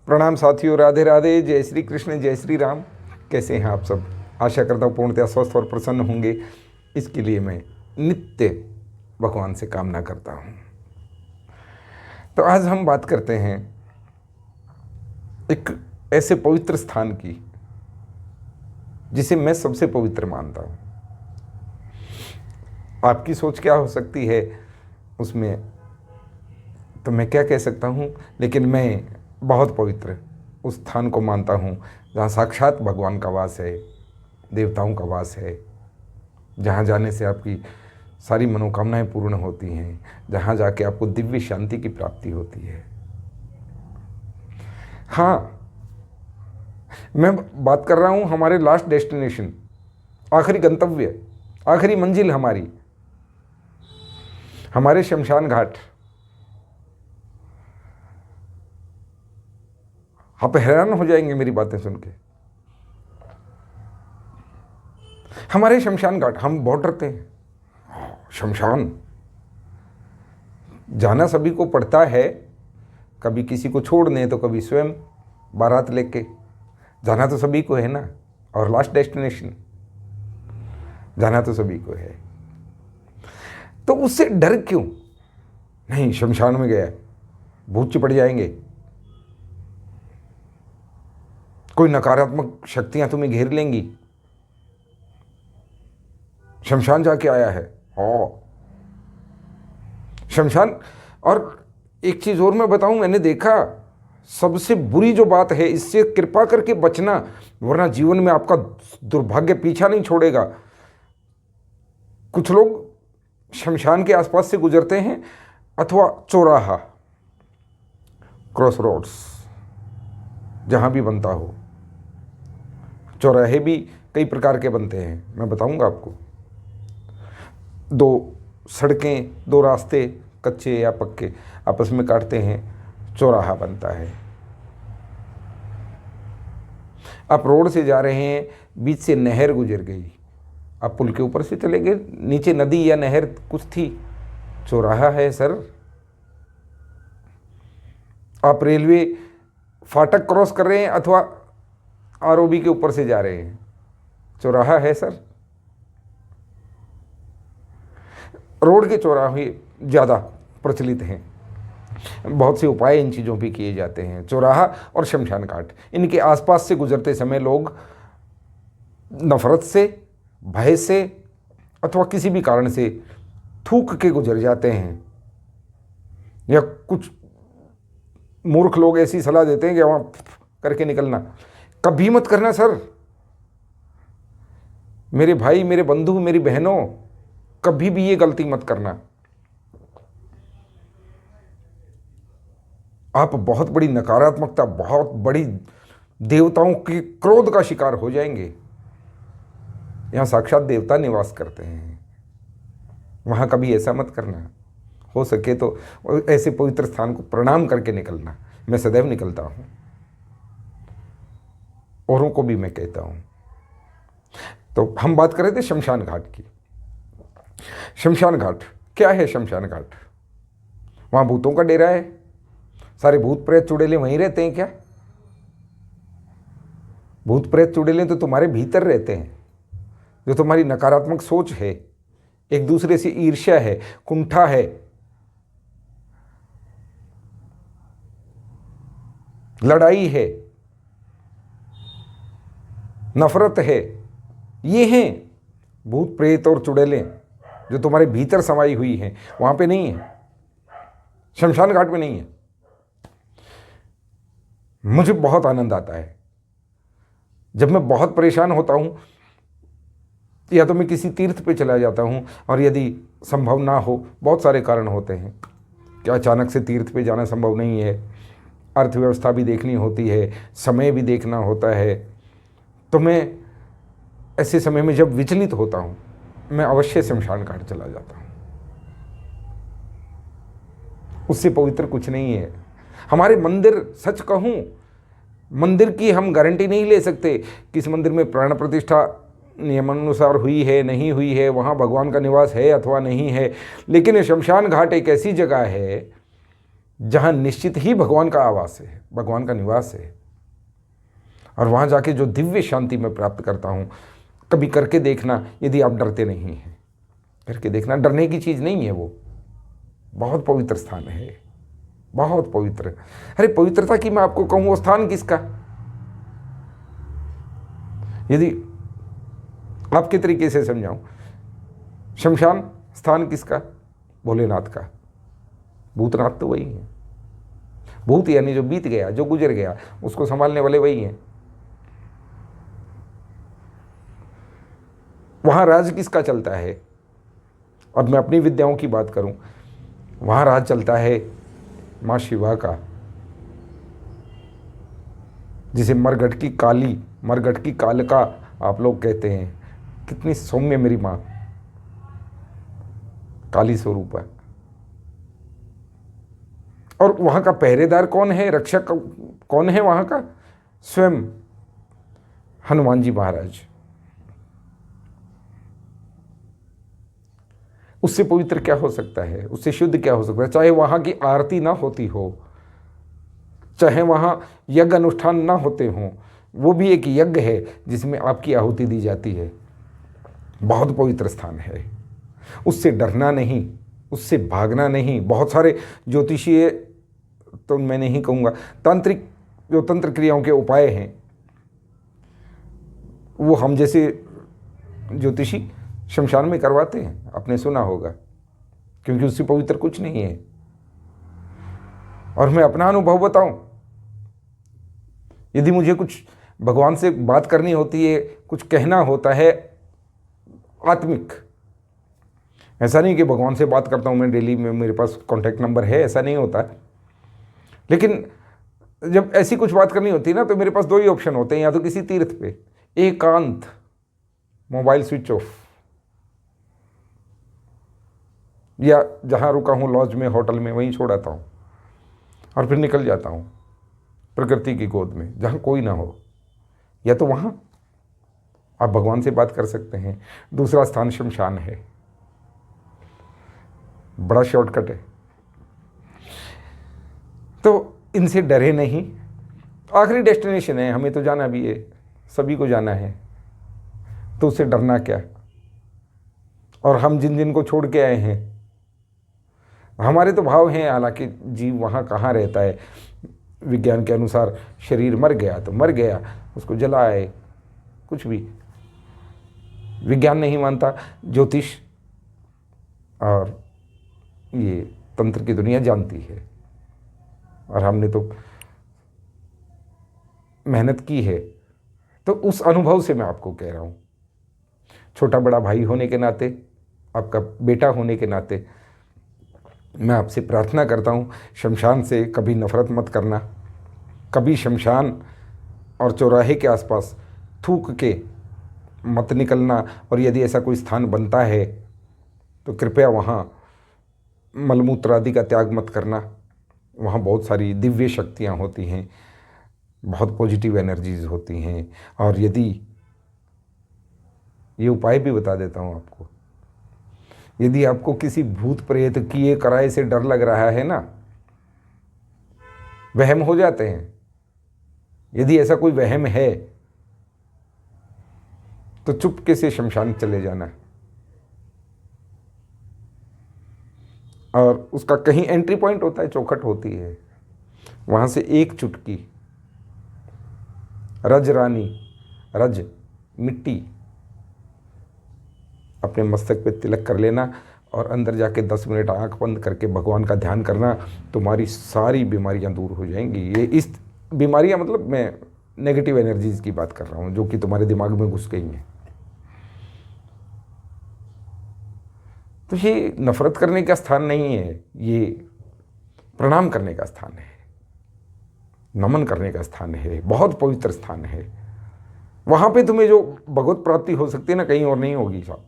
प्रणाम साथियों, राधे राधे, जय श्री कृष्ण, जय श्री राम। कैसे हैं आप सब? आशा करता हूँ पूर्णतया स्वस्थ और प्रसन्न होंगे। इसके लिए मैं नित्य भगवान से कामना करता हूँ। तो आज हम बात करते हैं एक ऐसे पवित्र स्थान की जिसे मैं सबसे पवित्र मानता हूँ। आपकी सोच क्या हो सकती है उसमें तो मैं क्या कह सकता हूँ, लेकिन मैं बहुत पवित्र उस स्थान को मानता हूँ जहाँ साक्षात भगवान का वास है, देवताओं का वास है, जहाँ जाने से आपकी सारी मनोकामनाएं पूर्ण होती हैं, जहाँ जाके आपको दिव्य शांति की प्राप्ति होती है। हाँ, मैं बात कर रहा हूँ हमारे लास्ट डेस्टिनेशन, आखिरी गंतव्य, आखिरी मंजिल हमारे शमशान घाट। आप हैरान हो जाएंगे मेरी बातें सुन के। हमारे शमशान घाट, हम बहुत डरते हैं। शमशान जाना सभी को पड़ता है, कभी किसी को छोड़ने तो कभी स्वयं बारात लेके जाना तो सभी को है ना। और लास्ट डेस्टिनेशन जाना तो सभी को है, तो उससे डर क्यों? नहीं, शमशान में गया भूत चिपट जाएंगे, कोई नकारात्मक शक्तियां तुम्हें घेर लेंगी। शमशान जाके आया है शमशान। और एक चीज और मैं बताऊं, मैंने देखा सबसे बुरी जो बात है, इससे कृपा करके बचना, वरना जीवन में आपका दुर्भाग्य पीछा नहीं छोड़ेगा। कुछ लोग शमशान के आसपास से गुजरते हैं, अथवा चौराहा, क्रॉस रोड्स, जहां भी बनता हो। चौराहे भी कई प्रकार के बनते हैं, मैं बताऊंगा आपको। दो सड़कें, दो रास्ते, कच्चे या पक्के, आपस में काटते हैं, चौराहा बनता है। आप रोड से जा रहे हैं, बीच से नहर गुजर गई, आप पुल के ऊपर से चले गए, नीचे नदी या नहर कुछ थी, चौराहा है सर। आप रेलवे फाटक क्रॉस कर रहे हैं अथवा आरओबी के ऊपर से जा रहे हैं, चौराहा है सर। रोड के चौराहे ज़्यादा प्रचलित हैं, बहुत से उपाय इन चीज़ों पे किए जाते हैं। चौराहा और शमशान घाट, इनके आसपास से गुजरते समय लोग नफरत से, भय से अथवा किसी भी कारण से थूक के गुजर जाते हैं, या कुछ मूर्ख लोग ऐसी सलाह देते हैं कि वहाँ करके निकलना। कभी मत करना सर। मेरे भाई, मेरे बंधु, मेरी बहनों, कभी भी ये गलती मत करना। आप बहुत बड़ी नकारात्मकता, बहुत बड़ी देवताओं के क्रोध का शिकार हो जाएंगे। यहां साक्षात देवता निवास करते हैं, वहां कभी ऐसा मत करना। हो सके तो ऐसे पवित्र स्थान को प्रणाम करके निकलना। मैं सदैव निकलता हूं, औरों को भी मैं कहता हूं। तो हम बात कर रहे थे शमशान घाट की। शमशान घाट क्या है? शमशान घाट, वहां भूतों का डेरा है। सारे भूत प्रेत चुड़ैले वहीं रहते हैं क्या? भूत प्रेत चुड़ैले तो तुम्हारे भीतर रहते हैं। जो तुम्हारी नकारात्मक सोच है, एक दूसरे से ईर्ष्या है, कुंठा है, लड़ाई है, नफरत है, ये हैं भूत प्रेत और चुड़ैलें जो तुम्हारे भीतर समाई हुई हैं। वहां पे नहीं है, शमशान घाट में नहीं है। मुझे बहुत आनंद आता है जब मैं बहुत परेशान होता हूं, या तो मैं किसी तीर्थ पे चला जाता हूं, और यदि संभव ना हो, बहुत सारे कारण होते हैं कि अचानक से तीर्थ पे जाना संभव नहीं है, अर्थव्यवस्था भी देखनी होती है, समय भी देखना होता है, तो मैं ऐसे समय में जब विचलित होता हूं, मैं अवश्य शमशान घाट चला जाता हूं। उससे पवित्र कुछ नहीं है। हमारे मंदिर, सच कहूं, मंदिर की हम गारंटी नहीं ले सकते कि इस मंदिर में प्राण प्रतिष्ठा नियमानुसार हुई है, नहीं हुई है, वहाँ भगवान का निवास है अथवा नहीं है। लेकिन शमशान घाट एक ऐसी जगह है जहाँ निश्चित ही भगवान का आवास है, भगवान का निवास है। और वहाँ जाके जो दिव्य शांति मैं प्राप्त करता हूँ, कभी करके देखना, यदि आप डरते नहीं हैं। करके देखना, डरने की चीज़ नहीं है वो। बहुत पवित्र स्थान है, बहुत पवित्र। अरे पवित्रता की मैं आपको कहूँ, वो स्थान किसका? यदि आपके तरीके से समझाऊं, शमशान स्थान किसका? भोलेनाथ का। भूतनाथ तो वही है। भूत यानी जो बीत गया, जो गुजर गया, उसको संभालने वाले वही हैं। वहां राज किसका चलता है? और मैं अपनी विद्याओं की बात करूं, वहां राज चलता है मां शिवा का, जिसे मरघट की काली, मरघट की कालिका आप लोग कहते हैं। कितनी सौम्य मेरी मां, काली स्वरूप है। और वहां का पहरेदार कौन है, रक्षक कौन है वहां का? स्वयं हनुमान जी महाराज। उससे पवित्र क्या हो सकता है, उससे शुद्ध क्या हो सकता है? चाहे वहां की आरती ना होती हो, चाहे वहां यज्ञ अनुष्ठान ना होते हों, वो भी एक यज्ञ है जिसमें आपकी आहुति दी जाती है। बहुत पवित्र स्थान है। उससे डरना नहीं, उससे भागना नहीं। बहुत सारे ज्योतिषीय, तो मैं नहीं कहूँगा, तांत्रिक जो तंत्र क्रियाओं के उपाय हैं, वो हम जैसे ज्योतिषी शमशान में करवाते हैं, आपने सुना होगा, क्योंकि उससे पवित्र कुछ नहीं है। और मैं अपना अनुभव बताऊं, यदि मुझे कुछ भगवान से बात करनी होती है, कुछ कहना होता है आत्मिक, ऐसा नहीं कि भगवान से बात करता हूँ मैं डेली में, मेरे पास कॉन्टैक्ट नंबर है, ऐसा नहीं होता। लेकिन जब ऐसी कुछ बात करनी होती है ना, तो मेरे पास दो ही ऑप्शन होते हैं, या तो किसी तीर्थ पे एकांत, मोबाइल स्विच ऑफ, या जहाँ रुका हूँ लॉज में, होटल में, वहीं छोड़ आता हूँ और फिर निकल जाता हूँ प्रकृति की गोद में, जहाँ कोई ना हो। या तो वहाँ आप भगवान से बात कर सकते हैं। दूसरा स्थान शमशान है, बड़ा शॉर्टकट है। तो इनसे डरे नहीं, आखिरी डेस्टिनेशन है, हमें तो जाना भी है, सभी को जाना है, तो उससे डरना क्या? और हम जिन जिन को छोड़ के आए हैं, हमारे तो भाव हैं, हालांकि जीव वहाँ कहाँ रहता है। विज्ञान के अनुसार शरीर मर गया तो मर गया, उसको जलाए, कुछ भी विज्ञान नहीं मानता, ज्योतिष और ये तंत्र की दुनिया जानती है। और हमने तो मेहनत की है, तो उस अनुभव से मैं आपको कह रहा हूँ। छोटा बड़ा भाई होने के नाते, आपका बेटा होने के नाते, मैं आपसे प्रार्थना करता हूँ, शमशान से कभी नफरत मत करना। कभी शमशान और चौराहे के आसपास थूक के मत निकलना। और यदि ऐसा कोई स्थान बनता है तो कृपया वहाँ मलमूत्र आदि का त्याग मत करना। वहाँ बहुत सारी दिव्य शक्तियाँ होती हैं, बहुत पॉजिटिव एनर्जीज होती हैं। और यदि ये उपाय भी बता देता हूँ आपको, यदि आपको किसी भूत प्रेत किए कराए से डर लग रहा है ना, वहम हो जाते हैं, यदि ऐसा कोई वहम है तो चुपके से शमशान चले जाना। और उसका कहीं एंट्री पॉइंट होता है, चौखट होती है, वहाँ से एक चुटकी रज रानी, रज मिट्टी अपने मस्तक पे तिलक कर लेना और अंदर जाके 10 मिनट आंख बंद करके भगवान का ध्यान करना। तुम्हारी सारी बीमारियां दूर हो जाएंगी। ये इस बीमारियां मतलब मैं नेगेटिव एनर्जीज की बात कर रहा हूँ, जो कि तुम्हारे दिमाग में घुस गई हैं। तो ये नफरत करने का स्थान नहीं है, ये प्रणाम करने का स्थान है, नमन करने का स्थान है, बहुत पवित्र स्थान है। वहाँ पे तुम्हें जो भगवत प्राप्ति हो सकती है ना, कहीं और नहीं होगी साहब,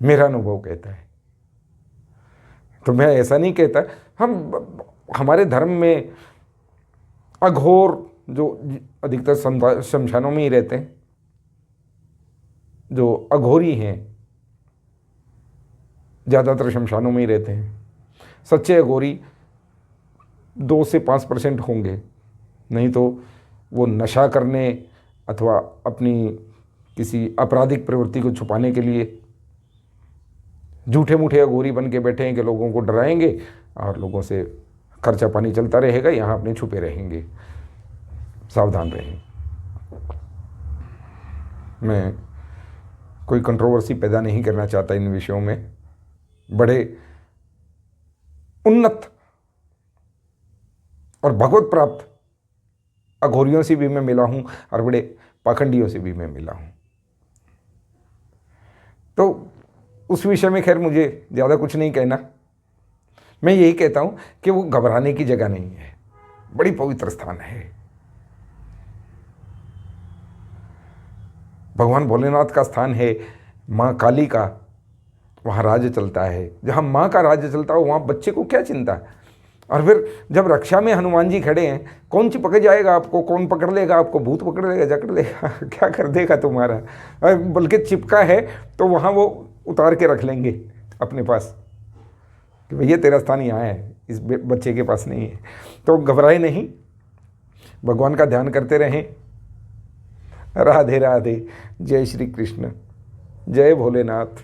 मेरा अनुभव कहता है। तो मैं ऐसा नहीं कहता, हम हमारे धर्म में अघोर जो अधिकतर शमशानों में ही रहते हैं, जो अघोरी हैं ज़्यादातर शमशानों में ही रहते हैं। सच्चे अघोरी 2 से 5% होंगे, नहीं तो वो नशा करने अथवा अपनी किसी आपराधिक प्रवृत्ति को छुपाने के लिए झूठे मूठे अघोरी बन के बैठे हैं कि लोगों को डराएंगे और लोगों से खर्चा पानी चलता रहेगा, यहाँ अपने छुपे रहेंगे। सावधान रहें। मैं कोई कंट्रोवर्सी पैदा नहीं करना चाहता इन विषयों में। बड़े उन्नत और भगवत प्राप्त अघोरियों से भी मैं मिला हूं और बड़े पाखंडियों से भी मैं मिला हूं। तो उस विषय में खैर मुझे ज़्यादा कुछ नहीं कहना। मैं यही कहता हूं कि वो घबराने की जगह नहीं है, बड़ी पवित्र स्थान है। भगवान भोलेनाथ का स्थान है, माँ काली का वहाँ राज्य चलता है। जहाँ माँ का राज्य चलता हो वहाँ बच्चे को क्या चिंता। और फिर जब रक्षा में हनुमान जी खड़े हैं, कौन चिपक जाएगा आपको, कौन पकड़ लेगा आपको, भूत पकड़ लेगा, जकड़ लेगा, क्या कर देगा तुम्हारा। बल्कि चिपका है तो वहाँ वो उतार के रख लेंगे अपने पास कि भैया तेरा स्थान यहाँ है, इस बच्चे के पास नहीं है। तो घबराए नहीं, भगवान का ध्यान करते रहें। राधे राधे। जय श्री कृष्ण, जय भोलेनाथ।